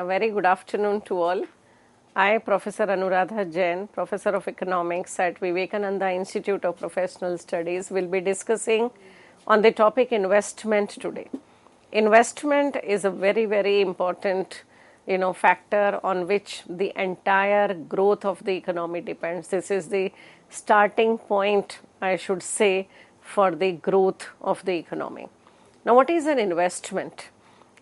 very good afternoon to all. I, Professor Anuradha Jain, Professor of Economics at Vivekananda Institute of Professional Studies, will be discussing on the topic investment today. Investment is a very important factor on which the entire growth of the economy depends. This is the starting point, I should say, for the growth of the economy. Now, what is an investment?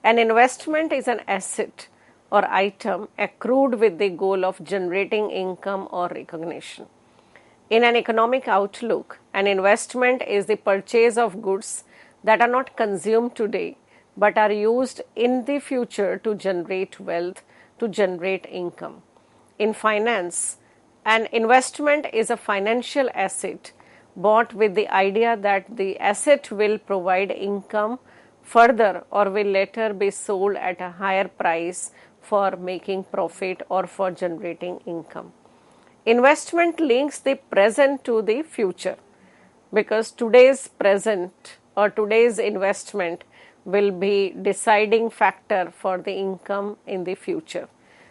An investment is an asset or item accrued with the goal of generating income or recognition. In an economic outlook, an investment is the purchase of goods that are not consumed today but are used in the future to generate wealth, to generate income. In finance, an investment is a financial asset bought with the idea that the asset will provide income further or will later be sold at a higher price for making profit or for generating income. Investment links the present to the future because today's present or today's investment will be deciding factor for the income in the future.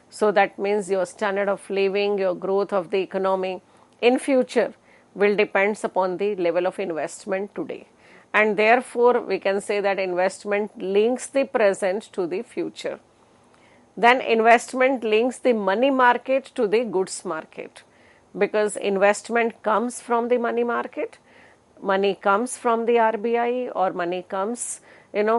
So that means your standard of living, your growth of the economy in future will depends upon the level of investment today. And therefore, we can say that investment links the present to the future. Then investment links the money market to the goods market because investment comes from the money market, money comes from the RBI or money comes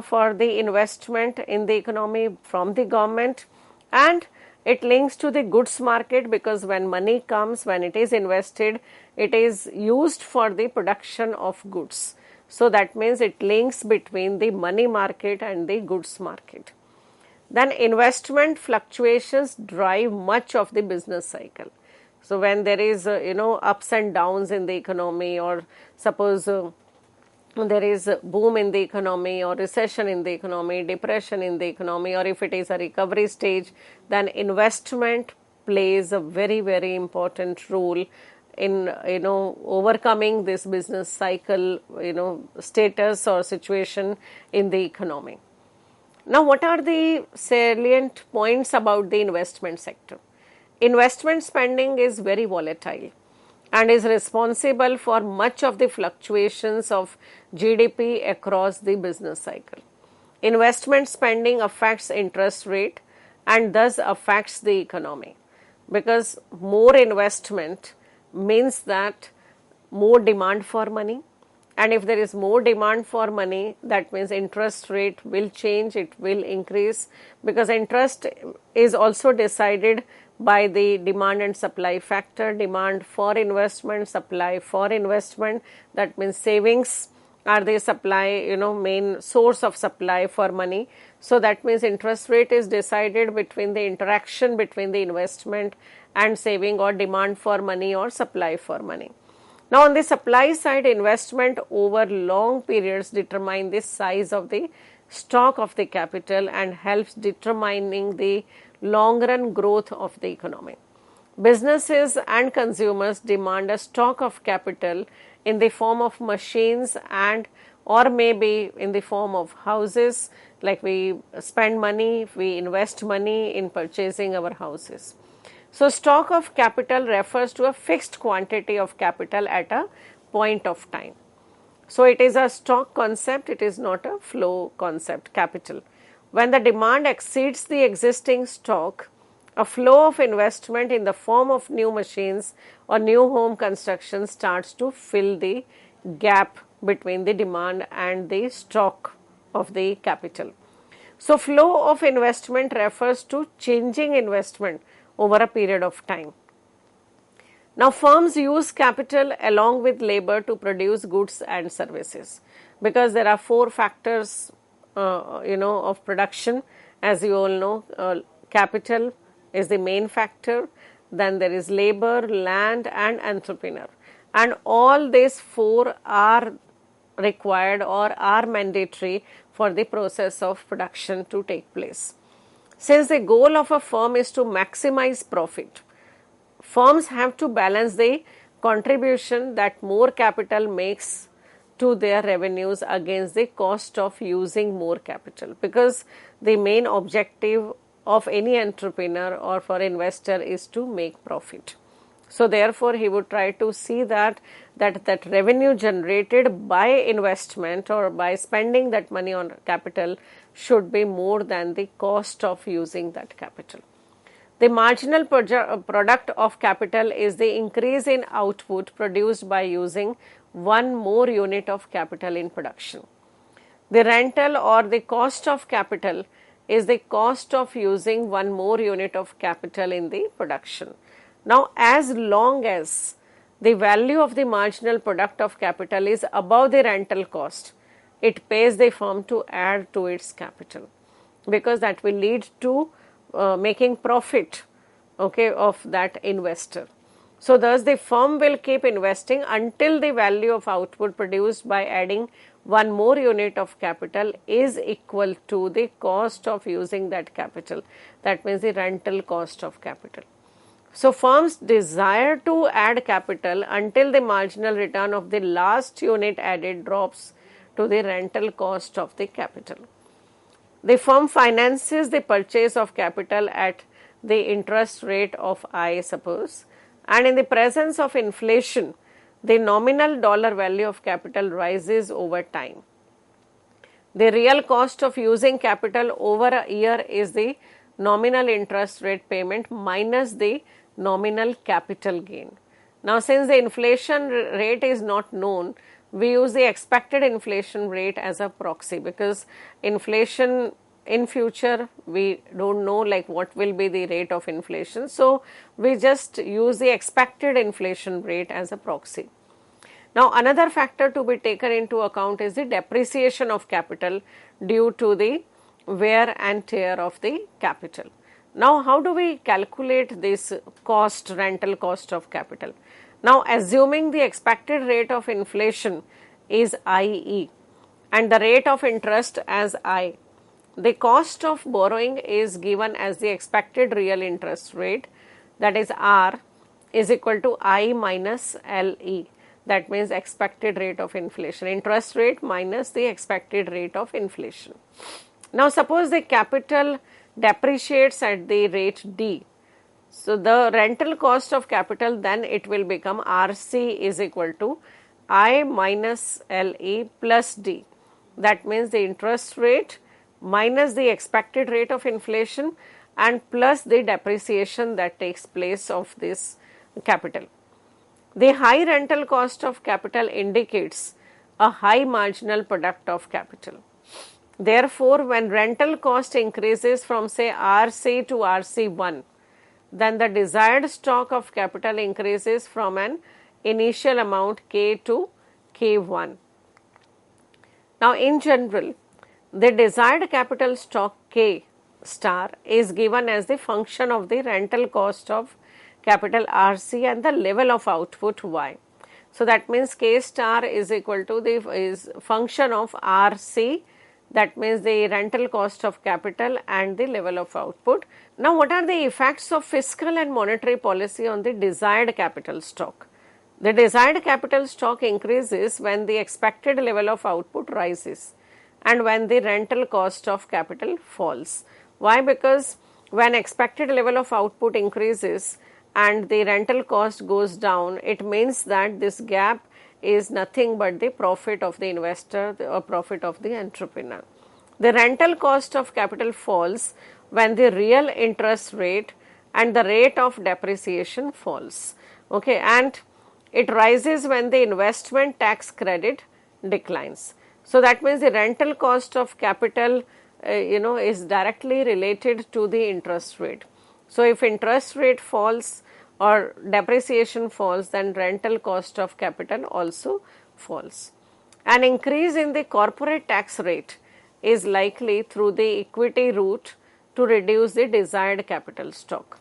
for the investment in the economy from the government, and it links to the goods market because when money comes, when it is invested, it is used for the production of goods. So that means it links between the money market and the goods market. Then investment fluctuations drive much of the business cycle. So when there is ups and downs in the economy, or suppose there is a boom in the economy or recession in the economy, depression in the economy, or if it is a recovery stage, then investment plays a very important role in overcoming this business cycle status or situation in the economy. Now, what are the salient points about the investment sector? Investment spending is very volatile and is responsible for much of the fluctuations of GDP across the business cycle. Investment spending affects interest rate and thus affects the economy because more investment means that more demand for money, and if there is more demand for money, that means interest rate will change, it will increase because interest is also decided by the demand and supply factor, demand for investment, supply for investment. That means savings are the supply, main source of supply for money. So that means interest rate is decided between the interaction between the investment and saving or demand for money or supply for money. Now on the supply side, investment over long periods determine the size of the stock of the capital and helps determining the long run growth of the economy. Businesses and consumers demand a stock of capital in the form of machines and or maybe in the form of houses, like we spend money, we invest money in purchasing our houses. So stock of capital refers to a fixed quantity of capital at a point of time. So it is a stock concept, it is not a flow concept, capital. When the demand exceeds the existing stock, a flow of investment in the form of new machines or new home construction starts to fill the gap between the demand and the stock of the capital. So flow of investment refers to changing investment over a period of time. Now firms use capital along with labor to produce goods and services because there are four factors of production. As you all know, capital is the main factor, then there is labor, land and entrepreneur, and all these four are required or are mandatory for the process of production to take place. Since the goal of a firm is to maximize profit, firms have to balance the contribution that more capital makes to their revenues against the cost of using more capital, because the main objective of any entrepreneur or for investor is to make profit. So therefore, he would try to see that revenue generated by investment or by spending that money on capital should be more than the cost of using that capital. The marginal product of capital is the increase in output produced by using one more unit of capital in production. The rental or the cost of capital is the cost of using one more unit of capital in the production. Now, as long as the value of the marginal product of capital is above the rental cost, it pays the firm to add to its capital, because that will lead to making profit, okay, of that investor. So thus the firm will keep investing until the value of output produced by adding one more unit of capital is equal to the cost of using that capital. That means the rental cost of capital. So firms desire to add capital until the marginal return of the last unit added drops to the rental cost of the capital. The firm finances the purchase of capital at the interest rate of I, suppose, and in the presence of inflation, the nominal dollar value of capital rises over time. The real cost of using capital over a year is the nominal interest rate payment minus the nominal capital gain. Now, since the inflation rate is not known, we use the expected inflation rate as a proxy, because inflation in future we don't know like what will be the rate of inflation. So, we just use the expected inflation rate as a proxy. Now, another factor to be taken into account is the depreciation of capital due to the wear and tear of the capital. Now, how do we calculate this cost, rental cost of capital? Now, assuming the expected rate of inflation is IE and the rate of interest as I, the cost of borrowing is given as the expected real interest rate, that is R, is equal to I minus LE. That means expected rate of inflation, interest rate minus the expected rate of inflation. Now, suppose the capital depreciates at the rate D. So, the rental cost of capital, then it will become RC is equal to I minus LE plus D. That means the interest rate minus the expected rate of inflation and plus the depreciation that takes place of this capital. The high rental cost of capital indicates a high marginal product of capital. Therefore, when rental cost increases from say RC to RC1, then the desired stock of capital increases from an initial amount K to K1. Now, in general, the desired capital stock K star is given as the function of the rental cost of capital RC and the level of output Y. So, that means K star is equal to the function of RC, that means the rental cost of capital and the level of output. Now, what are the effects of fiscal and monetary policy on the desired capital stock? The desired capital stock increases when the expected level of output rises and when the rental cost of capital falls. Why? Because when expected level of output increases and the rental cost goes down, it means that this gap is nothing but the profit of the investor or profit of the entrepreneur. The rental cost of capital falls when the real interest rate and the rate of depreciation falls. Okay, and it rises when the investment tax credit declines. So, that means the rental cost of capital is directly related to the interest rate. So, if interest rate falls or depreciation falls, then rental cost of capital also falls. An increase in the corporate tax rate is likely through the equity route to reduce the desired capital stock.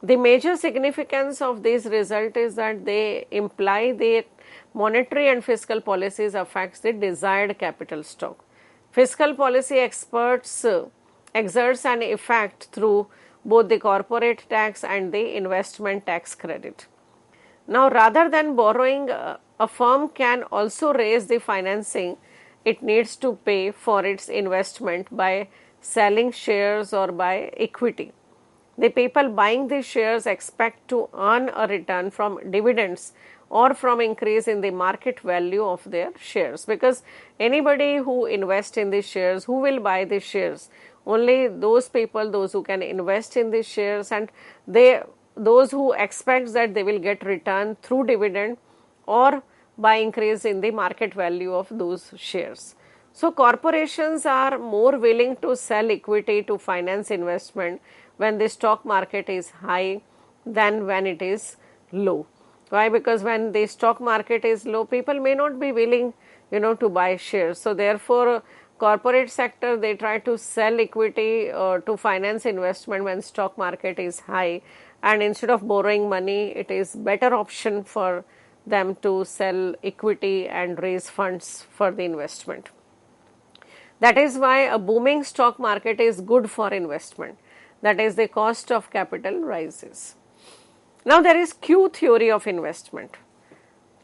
The major significance of this result is that they imply the monetary and fiscal policies affects the desired capital stock. Fiscal policy experts exerts an effect through both the corporate tax and the investment tax credit. Now, rather than borrowing, a firm can also raise the financing it needs to pay for its investment by selling shares or by equity. The people buying these shares expect to earn a return from dividends or from increase in the market value of their shares, because anybody who invests in these shares, who will buy these shares? Only those people, those who can invest in these shares, and those who expect that they will get return through dividend or by increase in the market value of those shares. So corporations are more willing to sell equity to finance investment when the stock market is high than when it is low. Why? Because when the stock market is low, people may not be willing, to buy shares. So therefore, corporate sector, they try to sell equity to finance investment when stock market is high, and instead of borrowing money, it is better option for them to sell equity and raise funds for the investment. That is why a booming stock market is good for investment. That is, the cost of capital rises. Now there is Q theory of investment.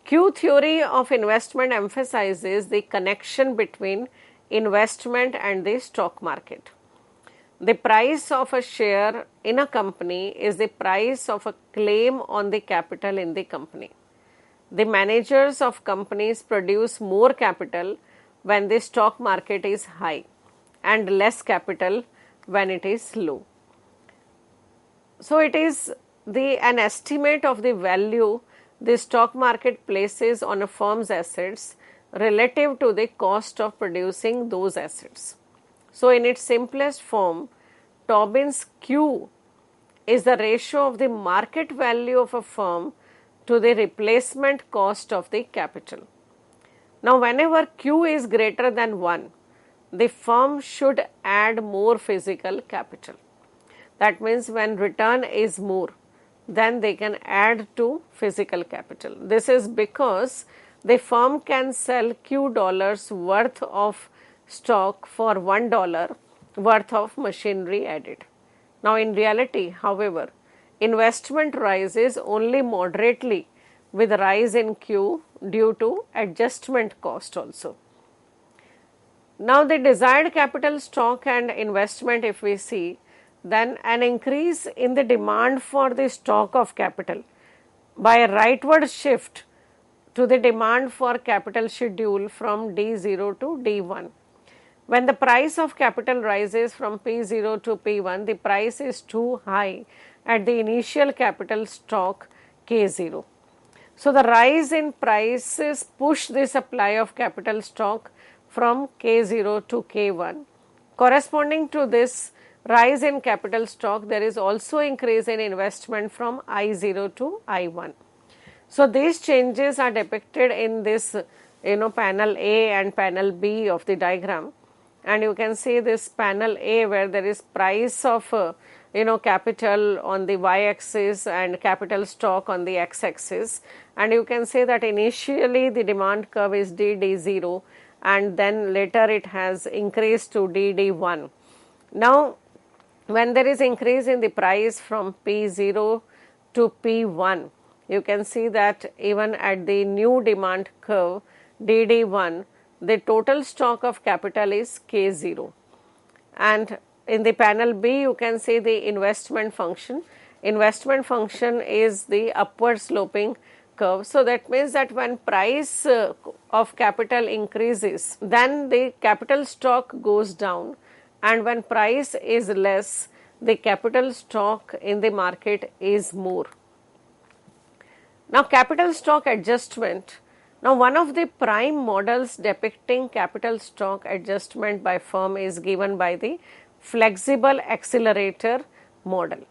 Q theory of investment emphasizes the connection between investment and the stock market. The price of a share in a company is the price of a claim on the capital in the company. The managers of companies produce more capital when the stock market is high and less capital when it is low. So it is an estimate of the value the stock market places on a firm's assets relative to the cost of producing those assets. So in its simplest form, Tobin's Q is the ratio of the market value of a firm to the replacement cost of the capital. Now whenever Q is greater than 1, the firm should add more physical capital. That means when return is more, then they can add to physical capital. This is because the firm can sell Q dollars worth of stock for $1 worth of machinery added. Now in reality, however, investment rises only moderately with rise in Q due to adjustment cost also. Now the desired capital stock and investment, if we see, then an increase in the demand for the stock of capital by a rightward shift to the demand for capital schedule from D0 to D1. When the price of capital rises from P0 to P1, the price is too high at the initial capital stock K0. So the rise in prices push the supply of capital stock from K0 to K1. Corresponding to this rise in capital stock, there is also increase in investment from I0 to I1. So these changes are depicted in this panel A and panel B of the diagram, and you can see this panel A where there is price of capital on the y-axis and capital stock on the x-axis, and you can say that initially the demand curve is DD0 and then later it has increased to DD1. Now when there is increase in the price from P0 to P1, you can see that even at the new demand curve DD1, the total stock of capital is K0. And in the panel B, you can see the investment function. Investment function is the upward sloping curve. So that means that when price of capital increases, then the capital stock goes down, and when price is less, the capital stock in the market is more. Now capital stock adjustment. Now one of the prime models depicting capital stock adjustment by firm is given by the flexible accelerator model.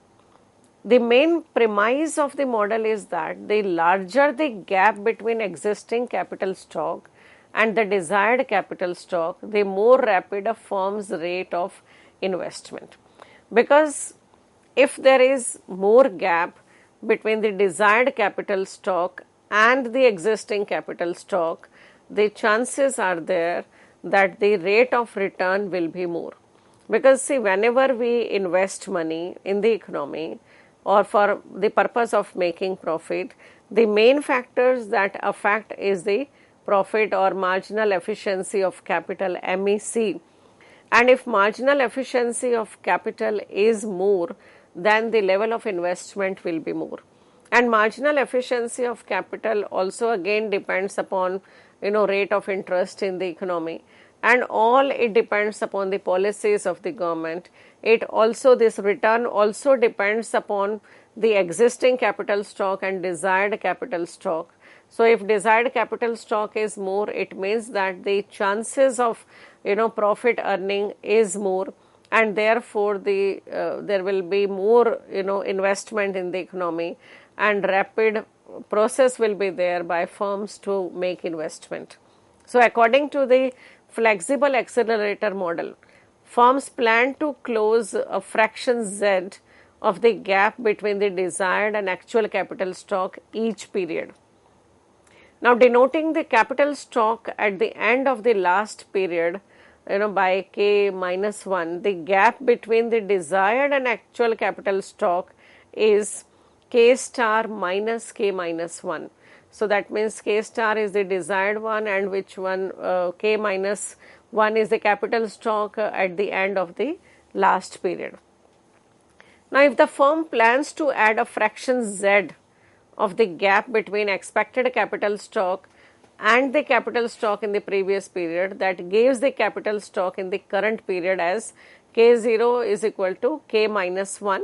The main premise of the model is that the larger the gap between existing capital stock and the desired capital stock, the more rapid a firm's rate of investment. Because if there is more gap between the desired capital stock and the existing capital stock, the chances are there that the rate of return will be more. Because see, whenever we invest money in the economy or for the purpose of making profit, the main factors that affect is the profit or marginal efficiency of capital, MEC. and if marginal efficiency of capital is more, then the level of investment will be more. And marginal efficiency of capital also again depends upon, rate of interest in the economy, and all it depends upon the policies of the government. It also, this return also depends upon the existing capital stock and desired capital stock. So if desired capital stock is more, it means that the chances of, profit earning is more, and therefore there will be more, investment in the economy, and rapid process will be there by firms to make investment. So according to the flexible accelerator model, firms plan to close a fraction z of the gap between the desired and actual capital stock each period. Now, denoting the capital stock at the end of the last period, by K minus 1, the gap between the desired and actual capital stock is K star minus K minus 1. So, that means K star is the desired one, and which one, K minus 1 is the capital stock at the end of the last period. Now, if the firm plans to add a fraction z of the gap between expected capital stock and the capital stock in the previous period, that gives the capital stock in the current period as K0 is equal to K minus 1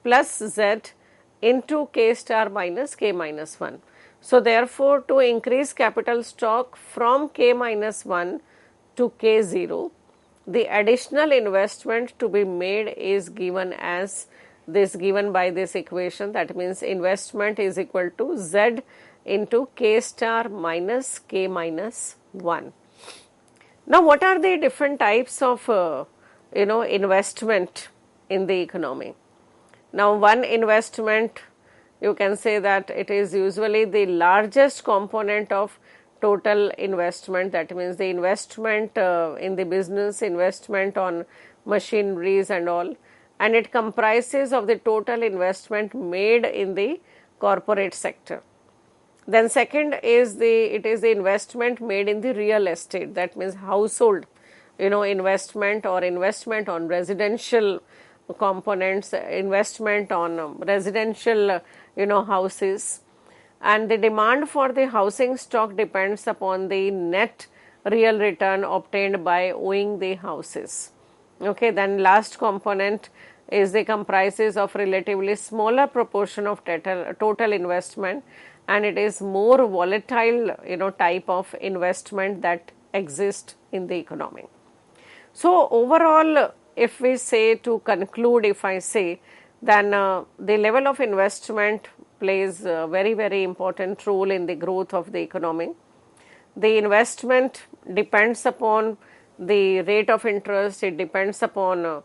plus Z into K star minus K minus 1. So, therefore, to increase capital stock from K minus 1 to K0, the additional investment to be made is given as this, given by this equation. That means investment is equal to Z into K star minus K minus 1. Now, what are the different types of investment in the economy? Now, one investment, you can say that it is usually the largest component of total investment. That means the investment in the business, investment on machineries and all, and it comprises of the total investment made in the corporate sector. Then second is it is the investment made in the real estate. That means household, investment, or investment on residential components, investment on residential, houses. And the demand for the housing stock depends upon the net real return obtained by owning the houses. Okay, then last component is the comprises of relatively smaller proportion of total investment, and it is more volatile, type of investment that exists in the economy. So overall, if we say, to conclude, if I say, then the level of investment plays a very, very important role in the growth of the economy. The investment depends upon the rate of interest, it depends upon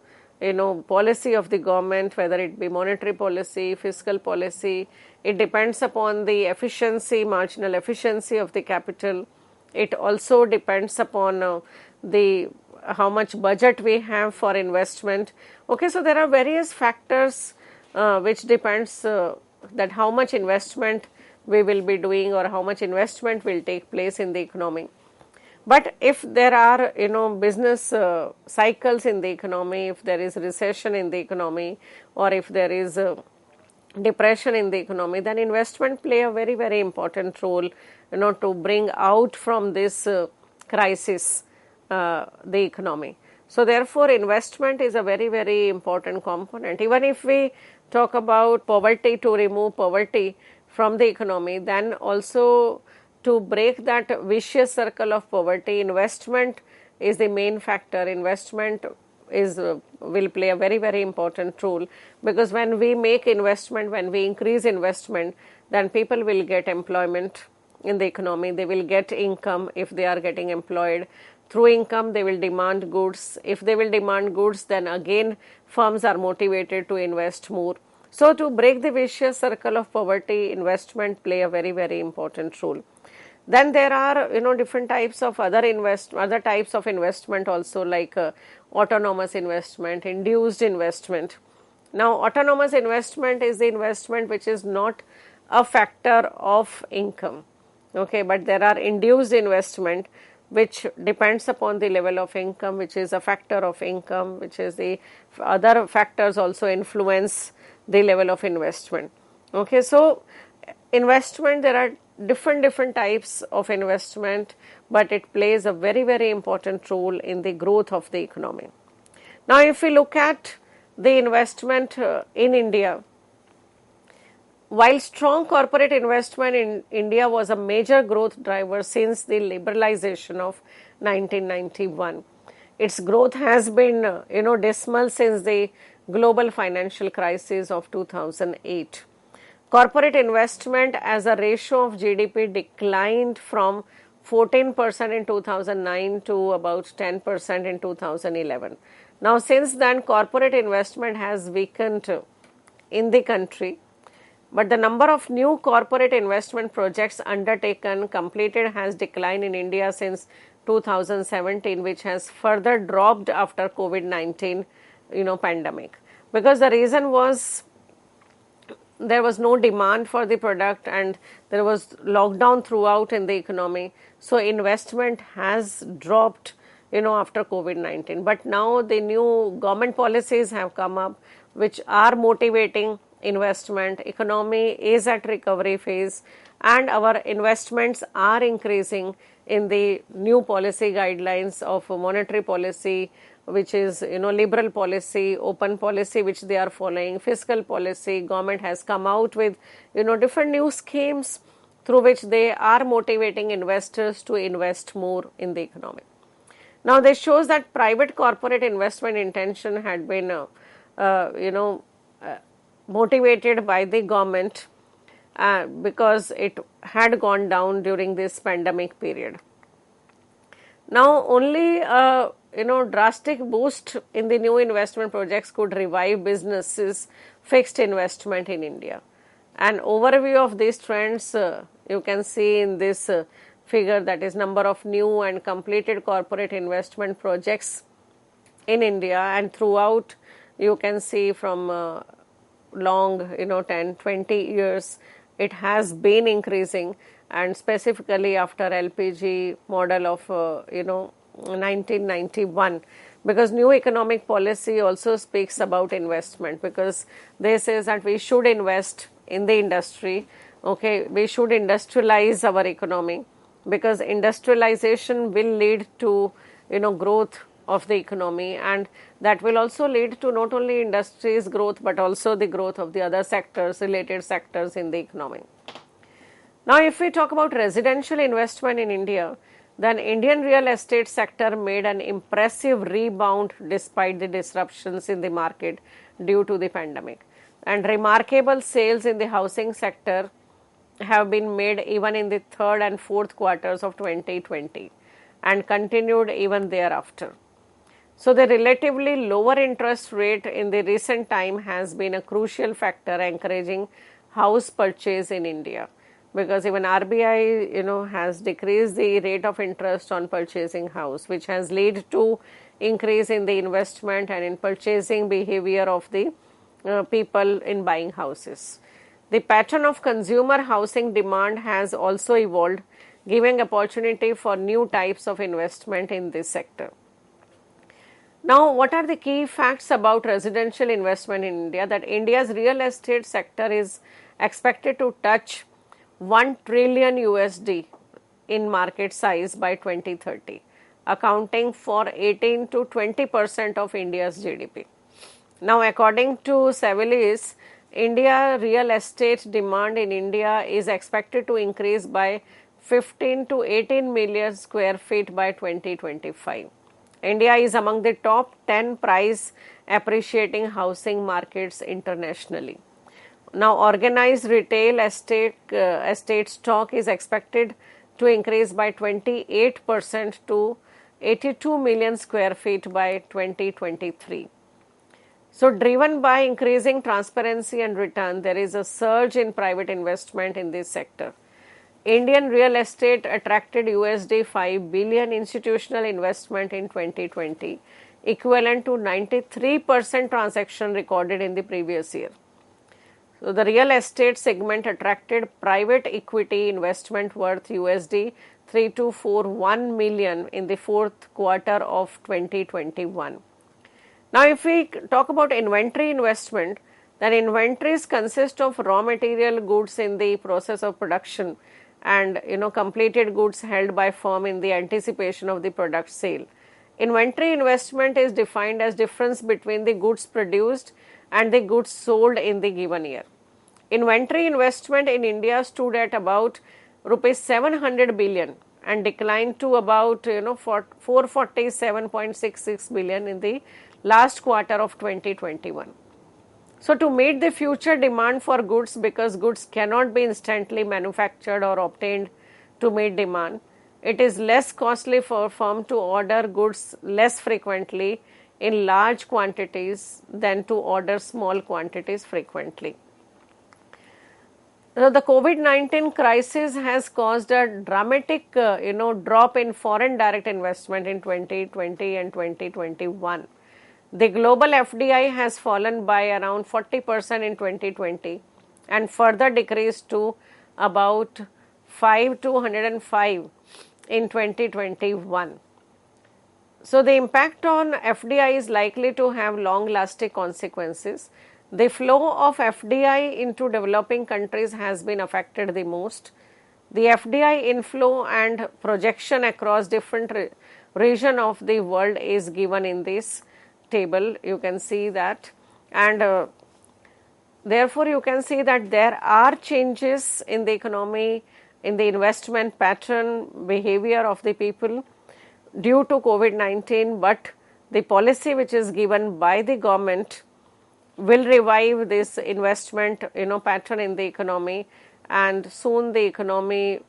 policy of the government, whether it be monetary policy, fiscal policy. It depends upon the efficiency, marginal efficiency of the capital. It also depends upon the how much budget we have for investment. Okay, so there are various factors which depends that how much investment we will be doing, or how much investment will take place in the economy. But if there are, business cycles in the economy, if there is recession in the economy, or if there is depression in the economy, then investment play a very, very important role, to bring out from this crisis the economy. So therefore, investment is a very, very important component. Even if we talk about poverty, to remove poverty from the economy, then also to break that vicious circle of poverty, investment is the main factor. Investment is will play a very, very important role, because when we make investment, when we increase investment, then people will get employment in the economy. They will get income if they are getting employed. Through income, they will demand goods. If they will demand goods, then again firms are motivated to invest more. So to break the vicious circle of poverty, investment play a very, very important role. Then there are different types of other types of investment also, like autonomous investment, induced investment. Now autonomous investment is the investment which is not a factor of income, okay, but there are induced investment. which depends upon the level of income, which is a factor of income, which is the other factors also influence the level of investment. Okay, so investment, there are different types of investment, but it plays a very important role in the growth of the economy. Now, if we look at the investment in India, while strong corporate investment in India was a major growth driver since the liberalization of 1991, its growth has been, dismal since the global financial crisis of 2008. Corporate investment as a ratio of GDP declined from 14% in 2009 to about 10% in 2011. Now, since then, corporate investment has weakened in the country, but the number of new corporate investment projects undertaken, completed has declined in India since 2017, which has further dropped after COVID-19, pandemic. Because the reason was there was no demand for the product and there was lockdown throughout in the economy. So investment has dropped, after COVID-19. But now the new government policies have come up which are motivating investment. Economy is at recovery phase and our investments are increasing in the new policy guidelines of monetary policy, which is liberal policy, open policy, which they are following, fiscal policy. Government has come out with different new schemes through which they are motivating investors to invest more in the economy. Now this shows that private corporate investment intention had been motivated by the government because it had gone down during this pandemic period. Now only drastic boost in the new investment projects could revive businesses fixed investment in India. An overview of these trends you can see in this figure, that is number of new and completed corporate investment projects in India, and throughout you can see from long 10, 20 years it has been increasing, and specifically after LPG model of 1991, because new economic policy also speaks about investment, because they says that we should invest in the industry. Okay, we should industrialize our economy, because industrialization will lead to growth of the economy, and that will also lead to not only industries growth but also the growth of the other sectors, related sectors in the economy. Now if we talk about residential investment in India, then Indian real estate sector made an impressive rebound despite the disruptions in the market due to the pandemic, and remarkable sales in the housing sector have been made even in the third and fourth quarters of 2020 and continued even thereafter. So the relatively lower interest rate in the recent time has been a crucial factor encouraging house purchase in India, because even RBI has decreased the rate of interest on purchasing house, which has led to increase in the investment and in purchasing behavior of the people in buying houses. The pattern of consumer housing demand has also evolved, giving opportunity for new types of investment in this sector. Now, what are the key facts about residential investment in India? That India's real estate sector is expected to touch $1 trillion USD in market size by 2030, accounting for 18 to 20% of India's GDP. Now, according to Sevelis, India real estate demand in India is expected to increase by 15 to 18 million square feet by 2025. India is among the top 10 price appreciating housing markets internationally. Now, organized retail estate stock is expected to increase by 28% to 82 million square feet by 2023. So, driven by increasing transparency and return, there is a surge in private investment in this sector. Indian real estate attracted USD 5 billion institutional investment in 2020, equivalent to 93% transaction recorded in the previous year. So the real estate segment attracted private equity investment worth USD 3241 million in the fourth quarter of 2021. Now, if we talk about inventory investment, then inventories consist of raw material goods in the process of production and completed goods held by firm in the anticipation of the product sale. Inventory investment is defined as difference between the goods produced and the goods sold in the given year. Inventory investment in India stood at about rupees 700 billion and declined to about 447.66 billion in the last quarter of 2021. So to meet the future demand for goods, because goods cannot be instantly manufactured or obtained to meet demand, it is less costly for firm to order goods less frequently in large quantities than to order small quantities frequently. So the COVID-19 crisis has caused a dramatic drop in foreign direct investment in 2020 and 2021. The global FDI has fallen by around 40% in 2020 and further decreased to about 105 in 2021. So the impact on FDI is likely to have long-lasting consequences. The flow of FDI into developing countries has been affected the most. The FDI inflow and projection across different regions of the world is given in this table. You can see that, and therefore you can see that there are changes in the economy, in the investment pattern, behavior of the people due to COVID-19, but the policy which is given by the government will revive this investment pattern in the economy, and soon the economy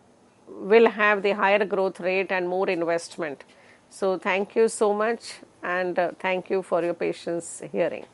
will have the higher growth rate and more investment. So thank you so much, and thank you for your patience hearing.